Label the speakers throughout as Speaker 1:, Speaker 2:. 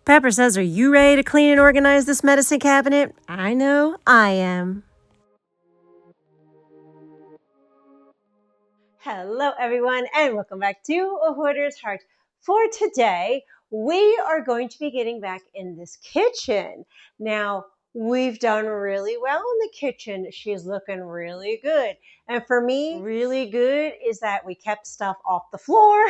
Speaker 1: Pepper says, are you ready to clean and organize this medicine cabinet? I know I am. Hello, everyone, and welcome back to A Hoarder's Heart. For today, we are going to be getting back in this kitchen. Now, we've done really well in the kitchen. She's looking really good. And for me, really good is that we kept stuff off the floor.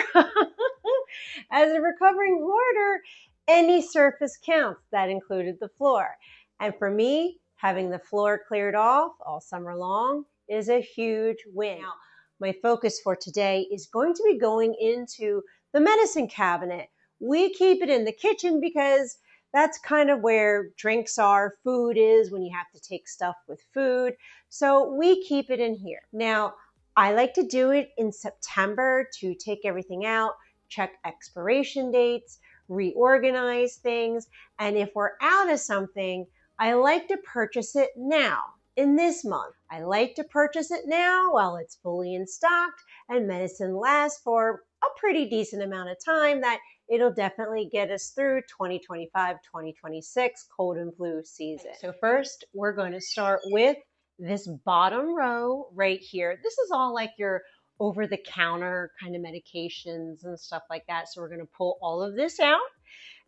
Speaker 1: As a recovering hoarder, any surface counts. That included the floor. And for me, having the floor cleared off all summer long is a huge win. Now, my focus for today is going to be going into the medicine cabinet. We keep it in the kitchen because that's kind of where drinks are, food is when you have to take stuff with food. So we keep it in here. Now, I like to do it in September to take everything out, check expiration dates, reorganize things, and if we're out of something, I like to purchase it now. In this month, I like to purchase it now while it's fully in stock and medicine lasts for a pretty decent amount of time that it'll definitely get us through 2025, 2026 cold and flu season. So first, we're going to start with this bottom row right here. This is all like your over-the-counter kind of medications and stuff like that. So we're going to pull all of this out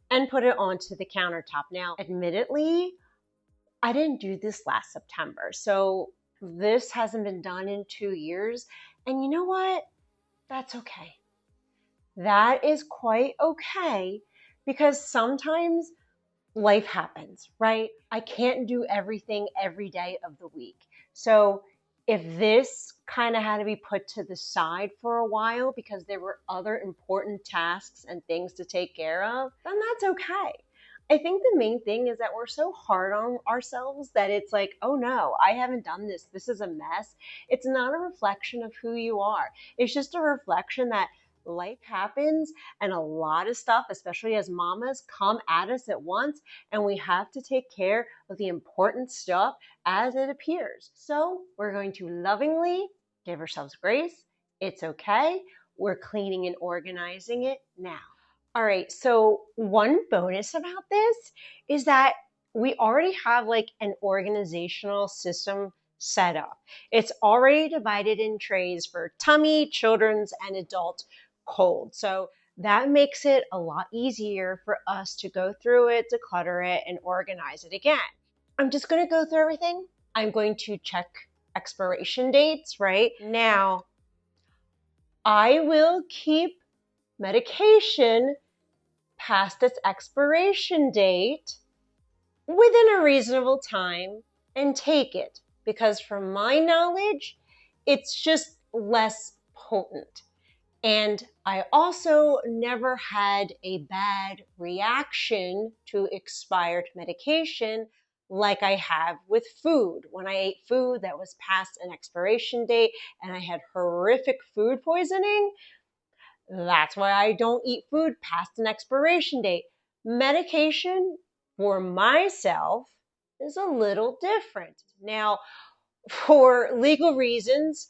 Speaker 1: and put it onto the countertop. Now, admittedly, I didn't do this last September, so this hasn't been done in 2 years. And you know what? That's okay. That is quite okay because sometimes life happens, right? I can't do everything every day of the week. So if this kind of had to be put to the side for a while because there were other important tasks and things to take care of, then that's okay. I think the main thing is that we're so hard on ourselves that it's like, oh no, I haven't done this. This is a mess. It's not a reflection of who you are. It's just a reflection that life happens and a lot of stuff, especially as mamas, come at us at once and we have to take care of the important stuff as it appears. So we're going to lovingly give ourselves grace. It's okay. We're cleaning and organizing it now. All right, so one bonus about this is that we already have like an organizational system set up. It's already divided in trays for tummy, children's, and adult cold. So that makes it a lot easier for us to go through it, declutter it, and organize it again. I'm just going to go through everything. I'm going to check expiration dates right now. I will keep medication past its expiration date within a reasonable time and take it because from my knowledge, it's just less potent. And I also never had a bad reaction to expired medication like I have with food. When I ate food that was past an expiration date and I had horrific food poisoning, that's why I don't eat food past an expiration date. Medication for myself is a little different. Now, for legal reasons,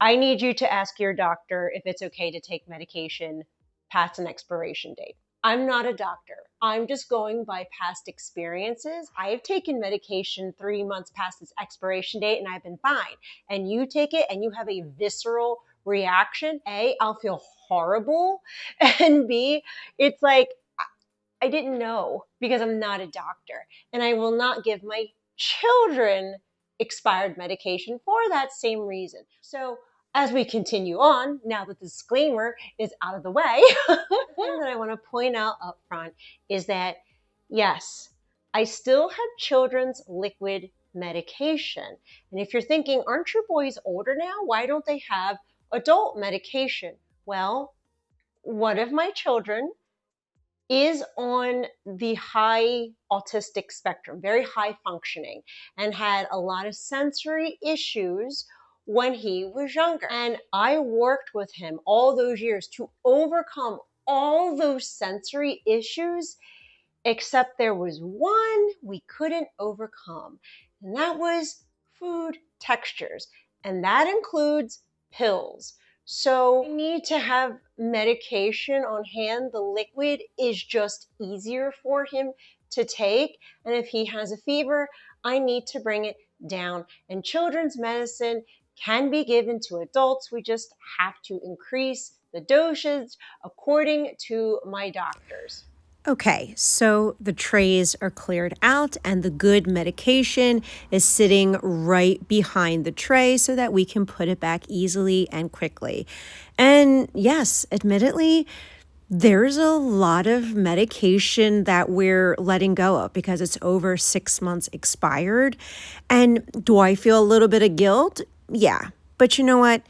Speaker 1: I need you to ask your doctor if it's okay to take medication past an expiration date. I'm not a doctor. I'm just going by past experiences. I have taken medication 3 months past its expiration date and I've been fine. And you take it and you have a visceral reaction. A, I'll feel horrible. And B, it's like, I didn't know because I'm not a doctor. And I will not give my children expired medication for that same reason. So as we continue on, now that the disclaimer is out of the way, the thing that I want to point out up front is that, yes, I still have children's liquid medication. And if you're thinking, aren't your boys older now? Why don't they have adult medication? Well, one of my children is on the high autistic spectrum, very high functioning, and had a lot of sensory issues when he was younger. And I worked with him all those years to overcome all those sensory issues, except there was one we couldn't overcome, and that was food textures. And that includes pills. So I need to have medication on hand. The liquid is just easier for him to take. And if he has a fever, I need to bring it down. And children's medicine can be given to adults. We just have to increase the dosage according to my doctors.
Speaker 2: Okay, so the trays are cleared out and the good medication is sitting right behind the tray so that we can put it back easily and quickly. And yes, admittedly, there's a lot of medication that we're letting go of because it's over 6 months expired. And do I feel a little bit of guilt? Yeah. But you know what?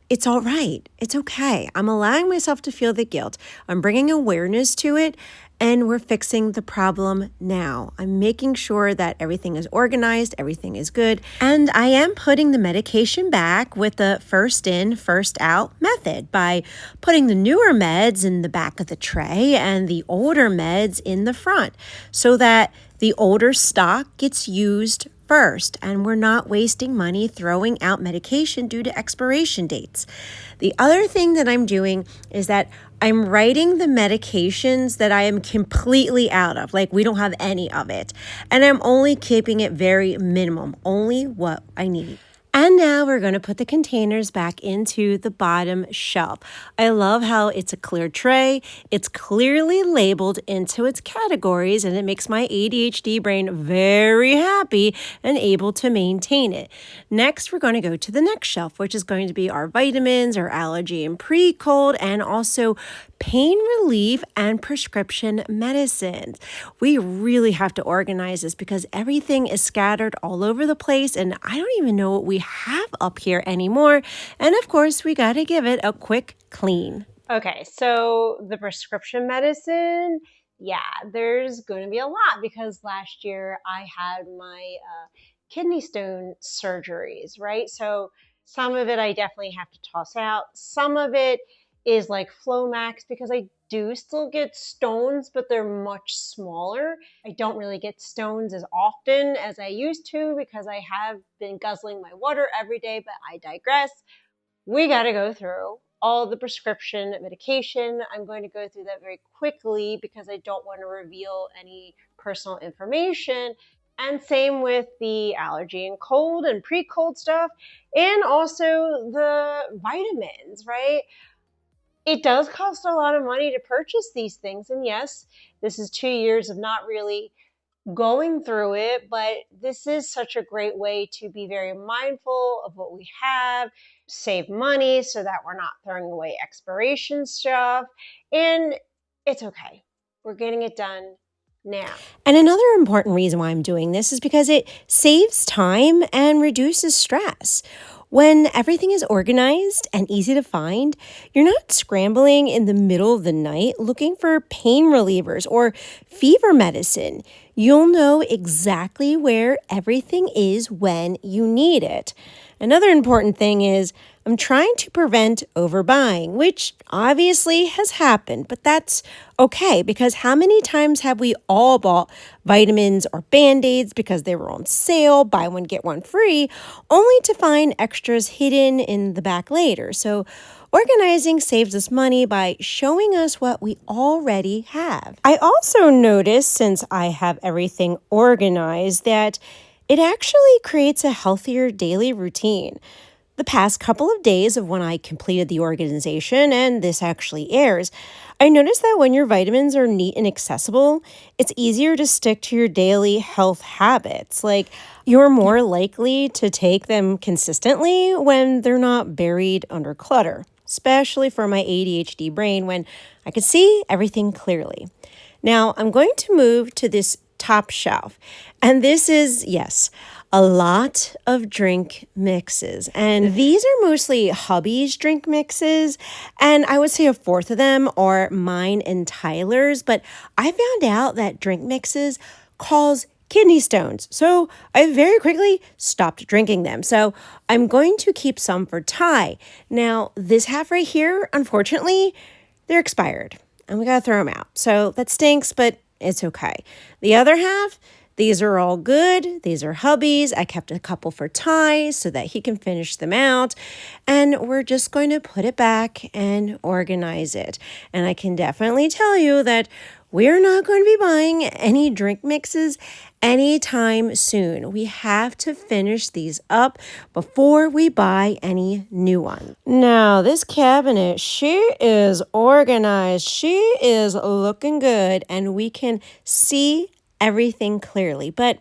Speaker 2: It's all right. It's okay. I'm allowing myself to feel the guilt. I'm bringing awareness to it, and we're fixing the problem now. I'm making sure that everything is organized, everything is good, and I am putting the medication back with the first in, first out method by putting the newer meds in the back of the tray and the older meds in the front so that the older stock gets used first, and we're not wasting money throwing out medication due to expiration dates. The other thing that I'm doing is that I'm writing the medications that I am completely out of, like we don't have any of it, and I'm only keeping it very minimum, only what I need. And now we're going to put the containers back into the bottom shelf. I love how it's a clear tray. It's clearly labeled into its categories, and it makes my ADHD brain very happy and able to maintain it. Next, we're going to go to the next shelf, which is going to be our vitamins, our allergy and pre-cold, and also pain relief and prescription medicines. We really have to organize this because everything is scattered all over the place, and I don't even know what we have up here anymore. And of course, we got to give it a quick clean.
Speaker 1: Okay, so the prescription medicine, yeah, there's going to be a lot because last year I had my kidney stone surgeries, right? So some of it I definitely have to toss out. Some of it is like Flomax because I do still get stones, but they're much smaller. I don't really get stones as often as I used to because I have been guzzling my water every day, but I digress. We got to go through all the prescription medication. I'm going to go through that very quickly because I don't want to reveal any personal information. And same with the allergy and cold and pre-cold stuff, and also the vitamins, right? It does cost a lot of money to purchase these things. And yes, this is 2 years of not really going through it, but this is such a great way to be very mindful of what we have, save money so that we're not throwing away expiration stuff. And it's okay. We're getting it done now.
Speaker 2: And another important reason why I'm doing this is because it saves time and reduces stress. When everything is organized and easy to find, you're not scrambling in the middle of the night looking for pain relievers or fever medicine. You'll know exactly where everything is when you need it. Another important thing is I'm trying to prevent overbuying, which obviously has happened, but that's okay because how many times have we all bought vitamins or Band-Aids because they were on sale, buy one, get one free, only to find extras hidden in the back later? So organizing saves us money by showing us what we already have. I also noticed, since I have everything organized, that it actually creates a healthier daily routine. The past couple of days of when I completed the organization, and this actually airs, I noticed that when your vitamins are neat and accessible, it's easier to stick to your daily health habits. Like, you're more likely to take them consistently when they're not buried under clutter, especially for my ADHD brain when I could see everything clearly. Now, I'm going to move to this top shelf. And this is, yes, a lot of drink mixes. And these are mostly hubby's drink mixes. And I would say a fourth of them are mine and Tyler's. But I found out that drink mixes cause kidney stones. So I very quickly stopped drinking them. So I'm going to keep some for Ty. Now, this half right here, unfortunately, they're expired. And we got to throw them out. So that stinks, but it's okay. The other half, These are all good. These are hubby's. I kept a couple for Ty so that he can finish them out. And we're just going to put it back and organize it. And I can definitely tell you that we're not going to be buying any drink mixes anytime soon. We have to finish these up before we buy any new ones. Now, this cabinet, she is organized. She is looking good, and we can see everything clearly. But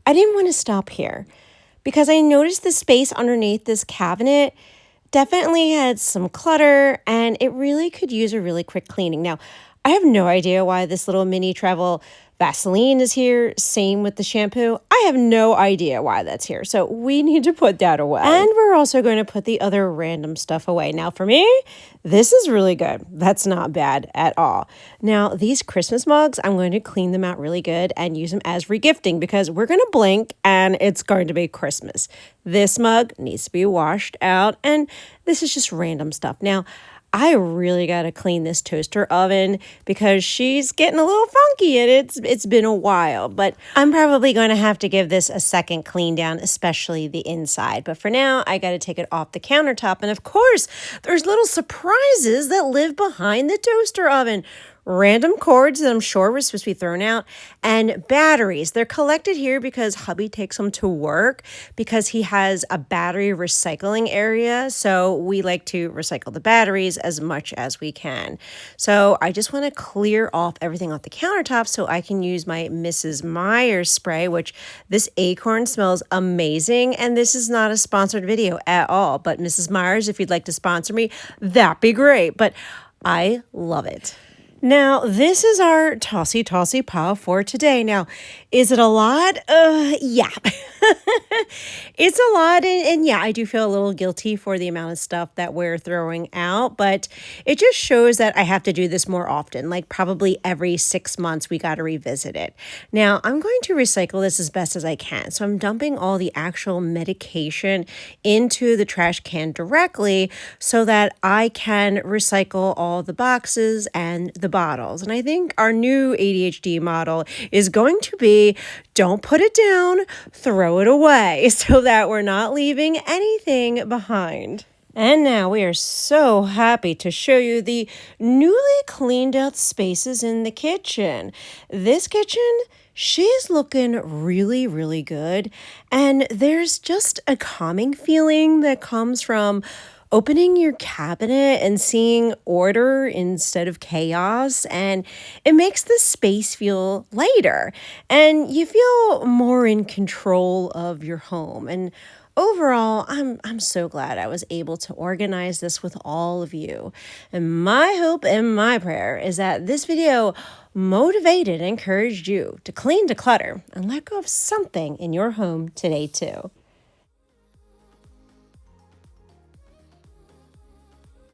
Speaker 2: I didn't want to stop here because I noticed the space underneath this cabinet definitely had some clutter, and it really could use a really quick cleaning. Now, I have no idea why this little mini travel Vaseline is here. Same with the shampoo. I have no idea why that's here. So we need to put that away. And we're also going to put the other random stuff away. Now for me, this is really good. That's not bad at all. Now these Christmas mugs, I'm going to clean them out really good and use them as regifting because we're going to blink and it's going to be Christmas. This mug needs to be washed out and this is just random stuff. Now, I really got to clean this toaster oven because she's getting a little funky and it's been a while. But I'm probably going to have to give this a second clean down, especially the inside. But for now, I got to take it off the countertop. And of course, there's little surprises that live behind the toaster oven. Random cords that I'm sure were supposed to be thrown out, and batteries. They're collected here because hubby takes them to work because he has a battery recycling area. So we like to recycle the batteries as much as we can. So I just want to clear off everything off the countertop so I can use my Mrs. Myers spray, which this acorn smells amazing. And this is not a sponsored video at all. But Mrs. Myers, if you'd like to sponsor me, that'd be great. But I love it. Now, this is our tossy pile for today. Now, is it a lot? Yeah. It's a lot. And yeah, I do feel a little guilty for the amount of stuff that we're throwing out, but it just shows that I have to do this more often. Like probably every 6 months, we got to revisit it. Now, I'm going to recycle this as best as I can. So I'm dumping all the actual medication into the trash can directly so that I can recycle all the boxes and the bottles. And I think our new ADHD model is going to be don't put it down, throw it away so that we're not leaving anything behind. And now we are so happy to show you the newly cleaned out spaces in the kitchen. This kitchen, she's looking really, really good. And there's just a calming feeling that comes from opening your cabinet and seeing order instead of chaos, and it makes the space feel lighter and you feel more in control of your home. And overall, I'm so glad I was able to organize this with all of you. And my hope and my prayer is that this video motivated and encouraged you to clean, declutter, and let go of something in your home today too.